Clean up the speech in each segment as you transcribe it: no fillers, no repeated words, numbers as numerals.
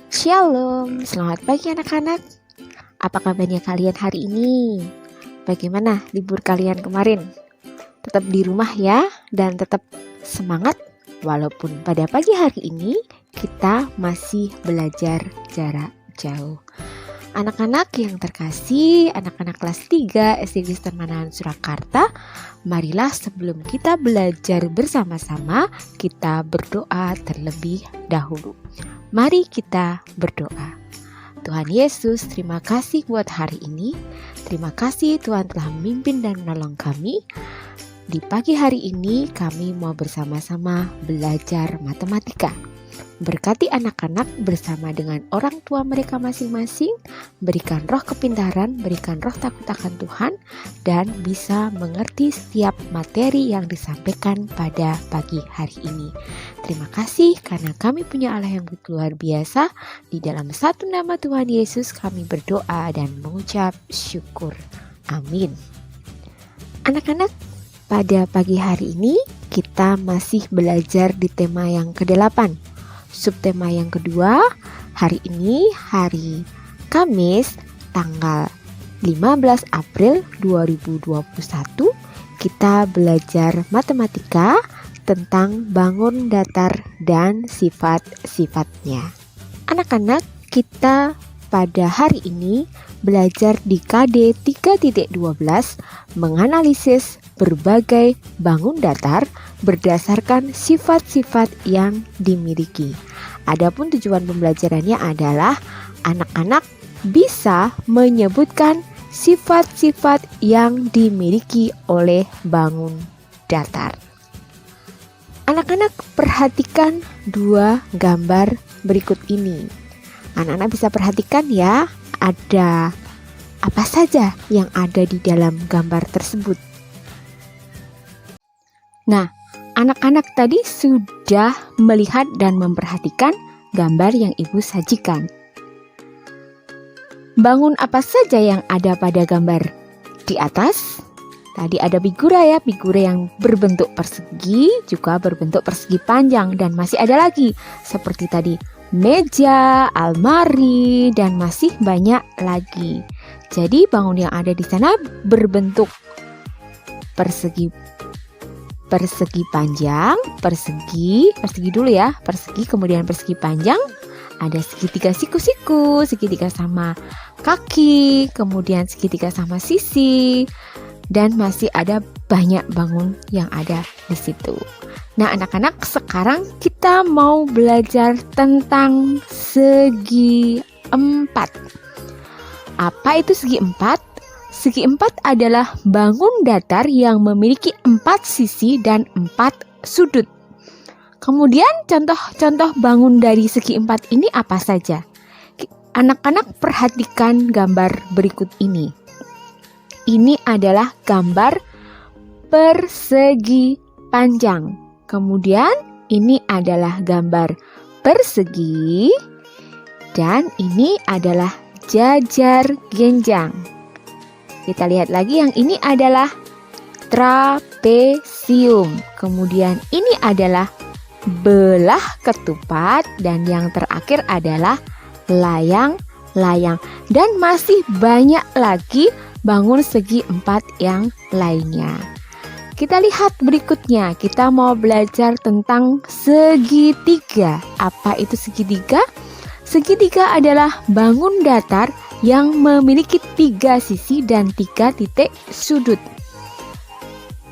Shalom, selamat pagi anak-anak. Apa kabarnya kalian hari ini? Bagaimana libur kalian kemarin? Tetap di rumah ya, dan tetap semangat walaupun pada pagi hari ini kita masih belajar jarak jauh. Anak-anak yang terkasih, anak-anak kelas 3 SD Kristen Manahan Surakarta, marilah sebelum kita belajar bersama-sama, kita berdoa terlebih dahulu. Mari kita berdoa. Tuhan Yesus, terima kasih buat hari ini. Terima kasih Tuhan telah memimpin dan menolong kami. Di pagi hari ini kami mau bersama-sama belajar matematika. Berkati anak-anak bersama dengan orang tua mereka masing-masing, berikan roh kepintaran, berikan roh takut akan Tuhan, dan bisa mengerti setiap materi yang disampaikan pada pagi hari ini. Terima kasih karena kami punya Allah yang luar biasa. Di dalam satu nama Tuhan Yesus kami berdoa dan mengucap syukur. Amin. Anak-anak, pada pagi hari ini kita masih belajar di tema yang ke-8. Subtema yang kedua, hari ini hari Kamis tanggal 15 April 2021 kita belajar matematika tentang bangun datar dan sifat-sifatnya. Anak-anak, kita pada hari ini belajar di KD 3.12 menganalisis berbagai bangun datar berdasarkan sifat-sifat yang dimiliki. Adapun tujuan pembelajarannya adalah anak-anak bisa menyebutkan sifat-sifat yang dimiliki oleh bangun datar. Anak-anak perhatikan dua gambar berikut ini. Anak-anak bisa perhatikan ya, ada apa saja yang ada di dalam gambar tersebut. Nah, anak-anak tadi sudah melihat dan memperhatikan gambar yang ibu sajikan. Bangun apa saja yang ada pada gambar di atas? Tadi ada figura ya, figura yang berbentuk persegi, juga berbentuk persegi panjang, dan masih ada lagi seperti tadi meja, almari, dan masih banyak lagi. Jadi bangun yang ada di sana berbentuk persegi panjang, persegi dulu ya, persegi kemudian persegi panjang, ada segitiga siku-siku, segitiga sama kaki, kemudian segitiga sama sisi, dan masih ada banyak bangun yang ada di situ. Nah anak-anak, sekarang kita mau belajar tentang segi empat. Apa itu segi empat? Segi empat adalah bangun datar yang memiliki 4 sisi dan 4 sudut. Kemudian contoh-contoh bangun dari segi empat ini apa saja? Anak-anak perhatikan gambar berikut ini. Ini adalah gambar persegi panjang. Kemudian ini adalah gambar persegi. Dan ini adalah jajar genjang. Kita lihat lagi, yang ini adalah trapesium. Kemudian ini adalah belah ketupat. Dan yang terakhir adalah layang-layang. Dan masih banyak lagi bangun segi empat yang lainnya. Kita lihat berikutnya. Kita mau belajar tentang segitiga. Apa itu segitiga? Segitiga adalah bangun datar yang memiliki 3 sisi dan 3 titik sudut.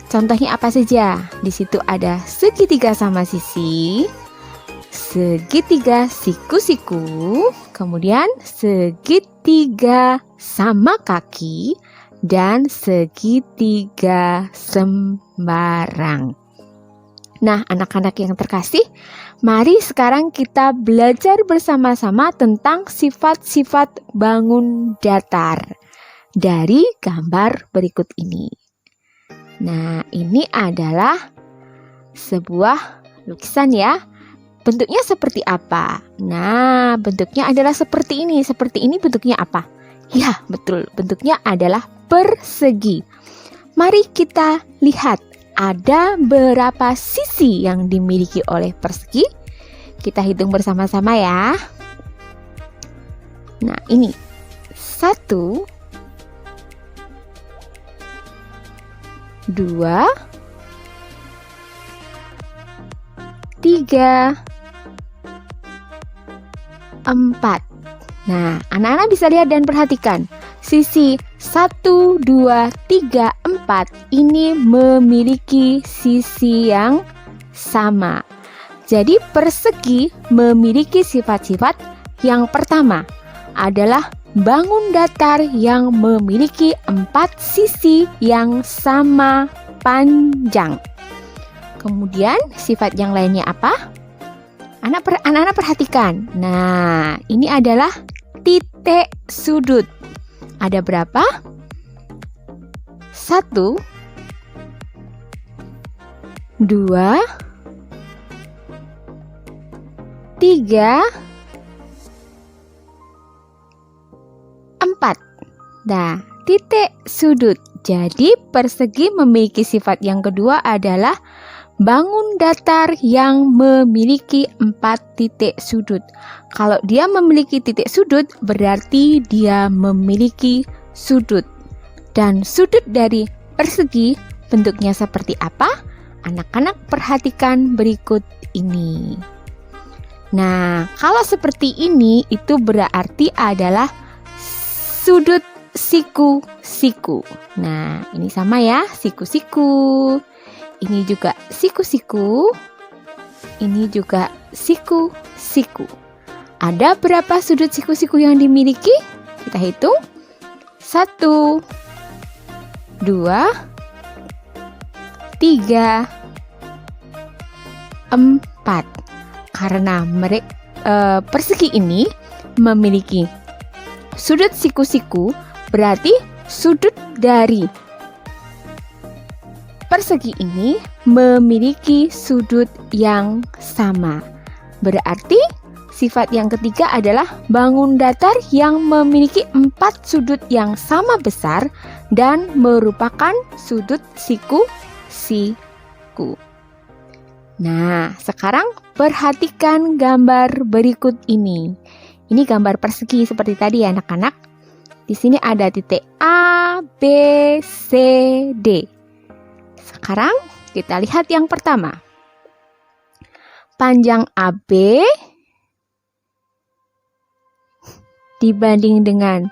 Contohnya apa saja? Di situ ada segitiga sama sisi, segitiga siku-siku, kemudian segitiga sama kaki, dan segitiga sembarang. Nah, anak-anak yang terkasih, mari sekarang kita belajar bersama-sama tentang sifat-sifat bangun datar dari gambar berikut ini. Nah, ini adalah sebuah lukisan ya. Bentuknya seperti apa? Nah, bentuknya adalah seperti ini. Seperti ini bentuknya apa? Ya, betul. Bentuknya adalah persegi. Mari kita lihat. Ada berapa sisi yang dimiliki oleh persegi? Kita hitung bersama-sama ya. Nah, ini 1, 2, 3, 4. Nah, anak-anak bisa lihat dan perhatikan. Sisi 1, 2, 3, 4 ini memiliki sisi yang sama. Jadi persegi memiliki sifat-sifat. Yang pertama adalah bangun datar yang memiliki 4 sisi yang sama panjang. Kemudian sifat yang lainnya apa? Anak-anak perhatikan. Nah, ini adalah titik sudut. Ada berapa? 1, 2, 3, 4. Nah, titik sudut. Jadi persegi memiliki sifat yang kedua adalah bangun datar yang memiliki 4 titik sudut. Kalau dia memiliki titik sudut, berarti dia memiliki sudut. Dan sudut dari persegi bentuknya seperti apa? Anak-anak perhatikan berikut ini. Nah, kalau seperti ini itu berarti adalah sudut siku-siku. Nah, ini sama ya, siku-siku. Ini juga siku-siku. Ini juga siku-siku. Ada berapa sudut siku-siku yang dimiliki? Kita hitung. 1, 2, 3, 4. Karena persegi ini memiliki sudut siku-siku, berarti sudut dari persegi ini memiliki sudut yang sama. Berarti sifat yang ketiga adalah bangun datar yang memiliki 4 sudut yang sama besar dan merupakan sudut siku-siku. Nah, sekarang perhatikan gambar berikut ini. Ini gambar persegi seperti tadi ya anak-anak. Di sini ada titik A, B, C, D. Sekarang kita lihat yang pertama. Panjang AB dibanding dengan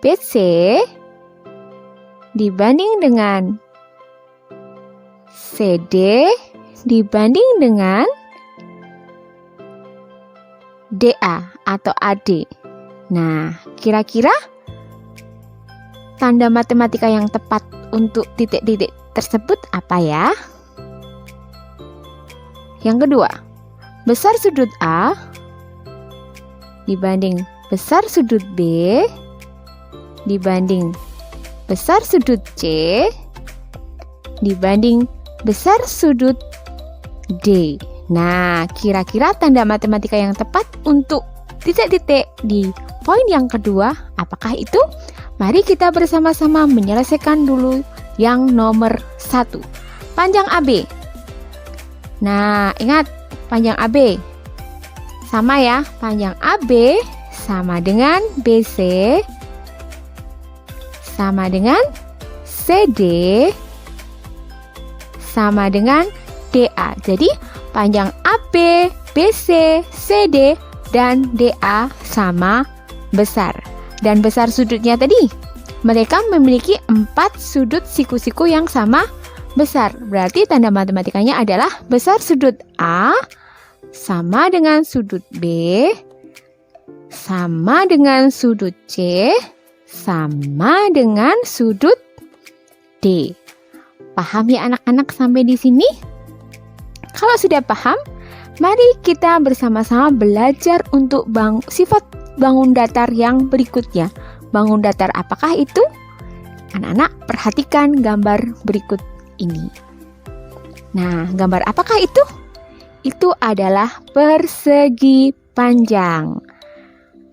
BC dibanding dengan CD dibanding dengan DA atau AD. Nah, kira-kira tanda matematika yang tepat untuk titik-titik tersebut apa ya? Yang kedua, besar sudut A dibanding besar sudut B dibanding besar sudut C dibanding besar sudut D. Nah, kira-kira tanda matematika yang tepat untuk titik-titik di poin yang kedua apakah itu? Mari kita bersama-sama menyelesaikan dulu yang nomor 1. Panjang AB. Nah, ingat panjang AB. Sama ya, panjang AB sama dengan BC sama dengan CD sama dengan DA. Jadi panjang AB, BC, CD, dan DA sama besar. Dan besar sudutnya tadi, mereka memiliki 4 sudut siku-siku yang sama besar. Berarti tanda matematikanya adalah besar sudut A sama dengan sudut B, sama dengan sudut C, sama dengan sudut D. Paham ya anak-anak sampai di sini? Kalau sudah paham, mari kita bersama-sama belajar untuk sifat bangun datar yang berikutnya. Bangun datar apakah itu? Anak-anak perhatikan gambar berikut ini. Nah, gambar apakah itu? Itu adalah persegi panjang.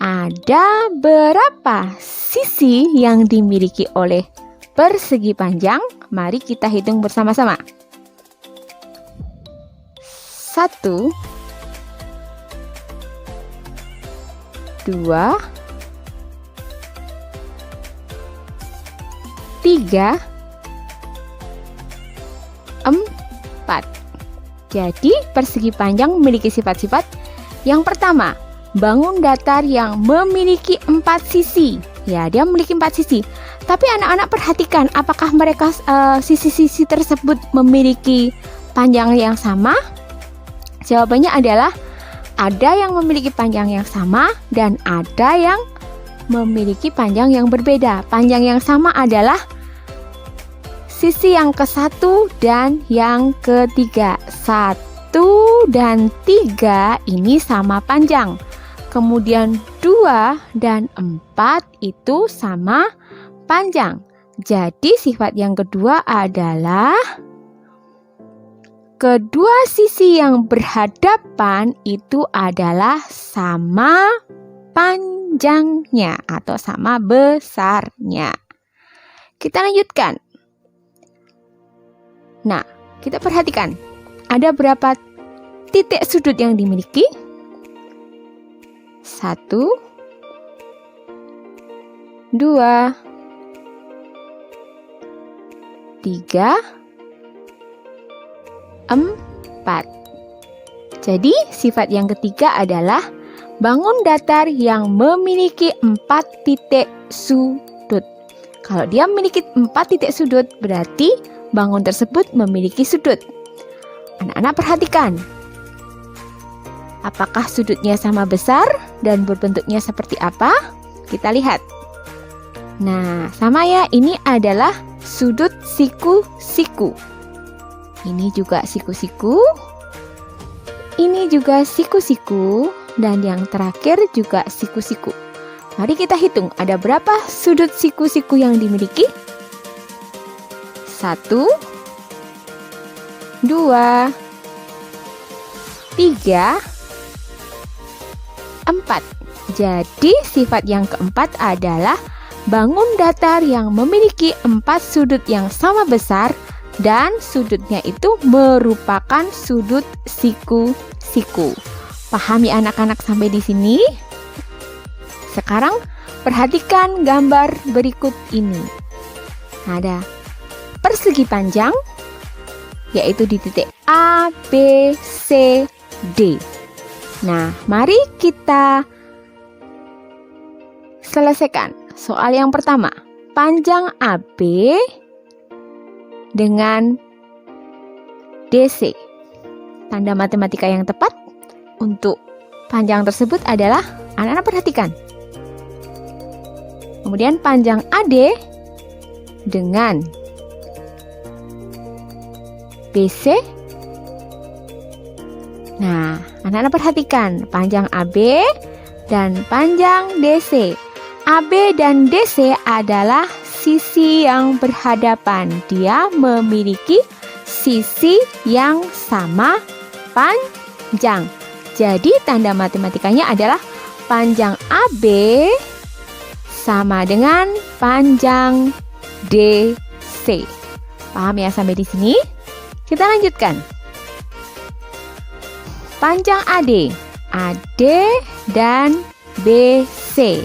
Ada berapa sisi yang dimiliki oleh persegi panjang? Mari kita hitung bersama-sama. 1, 2, 3, 4. Jadi persegi panjang memiliki sifat-sifat. Yang pertama, bangun datar yang memiliki 4 sisi. Ya, dia memiliki 4 sisi. Tapi anak-anak perhatikan, apakah mereka sisi-sisi tersebut memiliki panjang yang sama? Jawabannya adalah ada yang memiliki panjang yang sama dan ada yang memiliki panjang yang berbeda. Panjang yang sama adalah sisi yang ke-1 dan yang ke-3. 1 dan 3 ini sama panjang. Kemudian 2 dan 4 itu sama panjang. Jadi sifat yang kedua adalah kedua sisi yang berhadapan itu adalah sama panjangnya atau sama besarnya. Kita lanjutkan. Nah, kita perhatikan. Ada berapa titik sudut yang dimiliki? 1, 2, 3, 4. Jadi sifat yang ketiga adalah bangun datar yang memiliki 4 titik sudut. Kalau dia memiliki 4 titik sudut, berarti bangun tersebut memiliki sudut. Anak-anak perhatikan. Apakah sudutnya sama besar dan berbentuknya seperti apa? Kita lihat. Nah, sama ya, ini adalah sudut siku-siku. Ini juga siku-siku. Ini juga siku-siku. Dan yang terakhir juga siku-siku. Mari kita hitung, ada berapa sudut siku-siku yang dimiliki? 1, 2, 3, 4. Jadi sifat yang keempat adalah bangun datar yang memiliki 4 sudut yang sama besar dan sudutnya itu merupakan sudut siku-siku. Pahami anak-anak sampai di sini? Sekarang perhatikan gambar berikut ini. Ada persegi panjang, yaitu di titik A, B, C, D. Nah, mari kita selesaikan soal yang pertama. Panjang AB dengan DC. Tanda matematika yang tepat untuk panjang tersebut adalah, anak-anak perhatikan. Kemudian panjang AD dengan BC. Nah, anak-anak perhatikan panjang AB dan panjang DC. AB dan DC adalah sisi yang berhadapan. Dia memiliki sisi yang sama panjang. Jadi tanda matematikanya adalah panjang AB sama dengan panjang DC. Paham ya sampai di sini? Kita lanjutkan. Panjang AD, AD dan BC.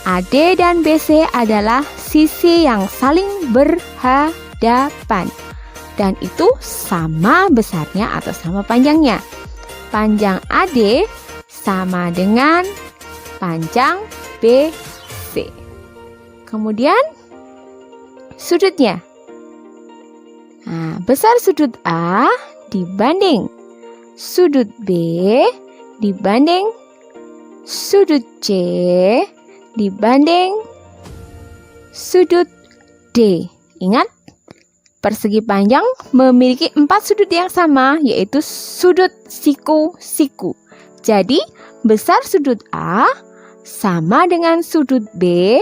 AD dan BC adalah sisi yang saling berhadapan. Dan itu sama besarnya atau sama panjangnya. Panjang AD sama dengan panjang BC. Kemudian sudutnya. Nah, besar sudut A dibanding sudut B dibanding sudut C dibanding sudut D. Ingat, persegi panjang memiliki 4 sudut yang sama, yaitu sudut siku-siku. Jadi, besar sudut A sama dengan sudut B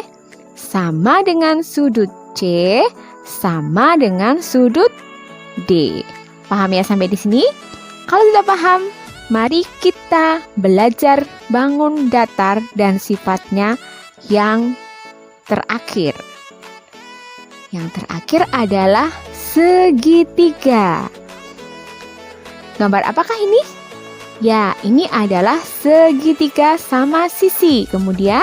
sama dengan sudut C sama dengan sudut D. Paham ya sampai di sini? Kalau tidak paham, mari kita belajar bangun datar dan sifatnya yang terakhir. Yang terakhir adalah segitiga. Gambar apakah ini? Ya, ini adalah segitiga sama sisi. Kemudian,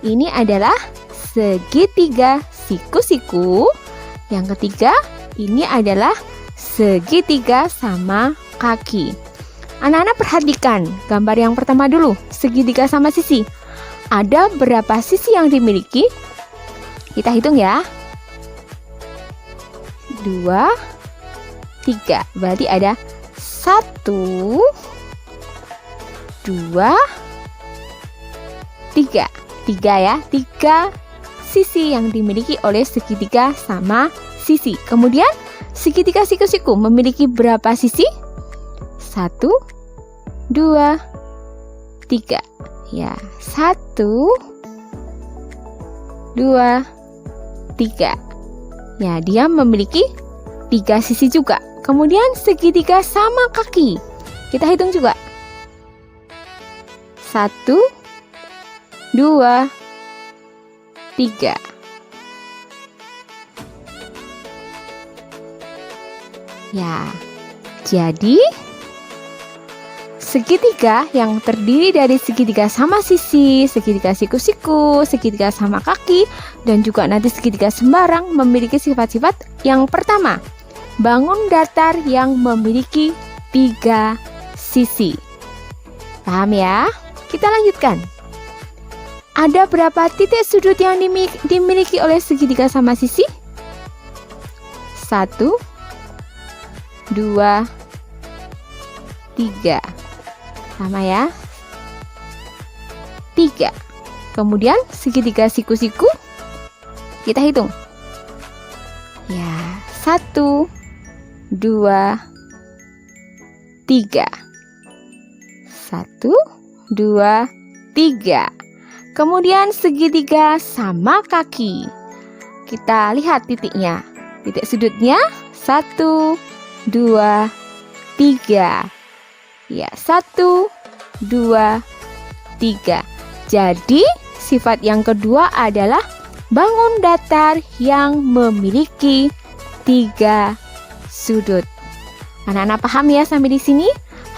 ini adalah segitiga siku-siku. Yang ketiga, ini adalah segitiga sama kaki. Anak-anak perhatikan gambar yang pertama dulu, segitiga sama sisi. Ada berapa sisi yang dimiliki? Kita hitung ya. 2, 3. Berarti ada 1, 2, 3. 3 ya, 3 sisi yang dimiliki oleh segitiga sama sisi. Kemudian segitiga siku-siku memiliki berapa sisi? 1, 2, 3. Ya, 1, 2, 3. Ya, dia memiliki 3 sisi juga. Kemudian segitiga sama kaki. Kita hitung juga. 1, 2, 3. Ya, jadi segitiga yang terdiri dari segitiga sama sisi, segitiga siku-siku, segitiga sama kaki, dan juga nanti segitiga sembarang memiliki sifat-sifat yang pertama, bangun datar yang memiliki 3 sisi. Paham ya? Kita lanjutkan. Ada berapa titik sudut yang dimiliki oleh segitiga sama sisi? 1, 2, 3. Sama ya, 3. Kemudian segitiga siku-siku kita hitung. Ya, 1, 2, 3. 1, 2, 3. Kemudian segitiga sama kaki. Kita lihat titiknya. Titik sudutnya 1, 2, 3. Ya, 1, 2, 3. Jadi, sifat yang kedua adalah bangun datar yang memiliki 3 sudut. Anak-anak paham ya sampai di sini?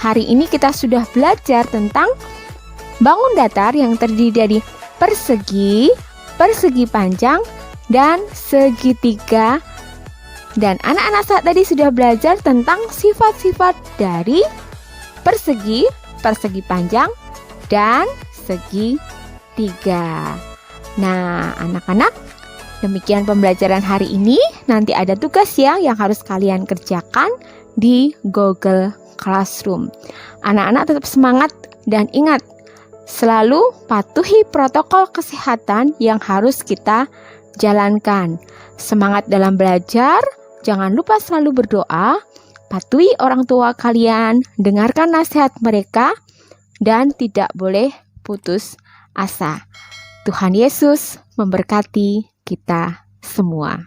Hari ini kita sudah belajar tentang bangun datar yang terdiri dari persegi, persegi panjang, dan segitiga. Dan anak-anak saat tadi sudah belajar tentang sifat-sifat dari persegi, persegi panjang, dan segitiga. Nah, anak-anak, demikian pembelajaran hari ini. Nanti ada tugas ya yang harus kalian kerjakan di Google Classroom. Anak-anak tetap semangat dan ingat, selalu patuhi protokol kesehatan yang harus kita jalankan. Semangat dalam belajar, jangan lupa selalu berdoa, patuhi orang tua kalian, dengarkan nasihat mereka, dan tidak boleh putus asa. Tuhan Yesus memberkati kita semua.